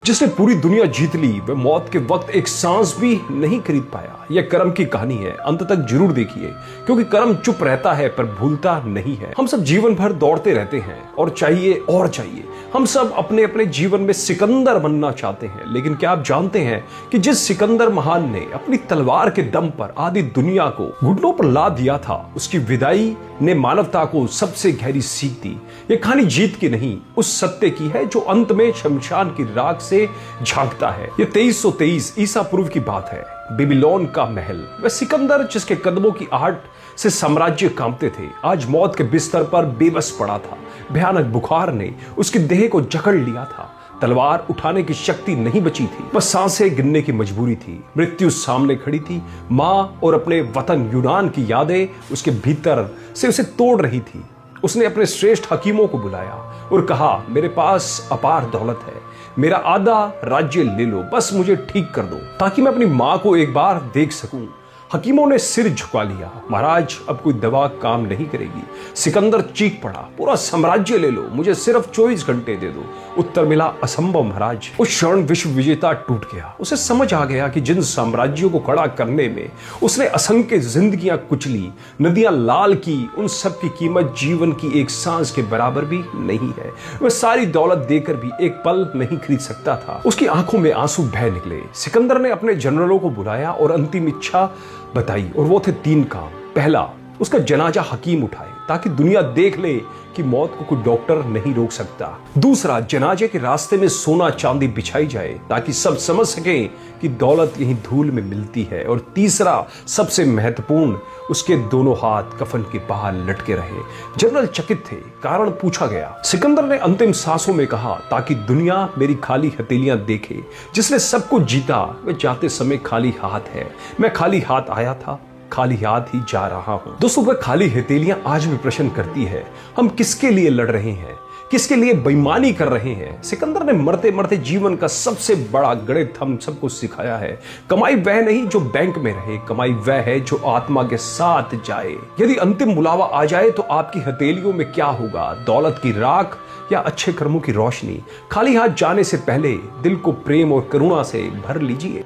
जिसने पूरी दुनिया जीत ली वह मौत के वक्त एक सांस भी नहीं खरीद पाया। यह कर्म की कहानी है, अंत तक जरूर देखिए, क्योंकि कर्म चुप रहता है पर भूलता नहीं है। हम सब जीवन भर दौड़ते रहते हैं और चाहिए। हम सब अपने अपने जीवन में सिकंदर बनना चाहते हैं, लेकिन क्या आप जानते हैं कि जिस सिकंदर महान ने अपनी तलवार के दम पर आधी दुनिया को घुटनों पर ला दिया था, उसकी विदाई ने मानवता को सबसे गहरी सीख दी। यह कहानी जीत की नहीं, उस सत्य की है जो अंत में शमशान की राख से झांकता है। यह 2323 ईसा पूर्व की बात है। बेबीलोन का महल, वह सिकंदर जिसके कदमों की आहट से साम्राज्य कांपते थे, आज मौत के बिस्तर पर बेबस पड़ा था। भयानक बुखार ने उसकी देह को जकड़ लिया था। तलवार उठाने की शक्ति नहीं बची थी, बस सांसें गिनने की मजबूरी थी। मृत्यु सामने खड़ी थी, माँ और अपने वतन यूनान की यादें उसके भीतर से उसे तोड़ रही थी। उसने अपने श्रेष्ठ हकीमों को बुलाया और कहा, मेरे पास अपार दौलत है, मेरा आधा राज्य ले लो, बस मुझे ठीक कर दो ताकि मैं अपनी माँ को एक बार देख सकूं। हकीमों ने सिर झुका लिया। महाराज, अब कोई दवा काम नहीं करेगी। सिकंदर चीख पड़ा, पूरा साम्राज्य ले लो, मुझे सिर्फ 24 घंटे दे दो। उत्तर मिला, असंभव महाराज। उस क्षण विश्व विजेता टूट गया। उसे समझ आ गया कि जिन साम्राज्यों को खड़ा करने में उसने असंख्य जिंदगियां कुचली, नदियां लाल की, उन सब की कीमत जीवन की एक सांस के बराबर भी नहीं है। वह सारी दौलत देकर भी एक पल नहीं खरीद सकता था। उसकी आंखों में आंसू बह निकले। सिकंदर ने अपने जनरलों को बुलाया और अंतिम इच्छा बताई, और वो थे 3 काम। पहला, उसका जनाजा हकीम उठाए ताकि दुनिया देख ले कि मौत को कोई डॉक्टर नहीं रोक सकता। दूसरा, जनाजे के रास्ते में सोना चांदी बिछाई जाए ताकि सब समझ सकें कि दौलत यहीं धूल में मिलती है। और तीसरा, सबसे महत्वपूर्ण, उसके दोनों हाथ कफन के बाहर लटके रहे। जनरल चकित थे। कारण पूछा गया। सिकंदर ने अंतिम सांसों में कहा, ताकि दुनिया मेरी खाली हथेलियां देखे। जिसने सब कुछ जीता वह जाते समय खाली हाथ है। मैं खाली हाथ आया था, खाली हाथ ही जा रहा हूं। दोस्तों, वह खाली हथेलियां आज भी प्रश्न करती है, हम किसके लिए लड़ रहे हैं, किसके लिए बेईमानी कर रहे हैं। सिकंदर ने मरते मरते जीवन का सबसे बड़ा गणित हम सबको सिखाया है। कमाई वह नहीं जो बैंक में रहे, कमाई वह है जो आत्मा के साथ जाए। यदि अंतिम बुलावा आ जाए तो आपकी हथेलियों में क्या होगा, दौलत की राख या अच्छे कर्मों की रोशनी। खाली हाथ जाने से पहले दिल को प्रेम और करुणा से भर लीजिए।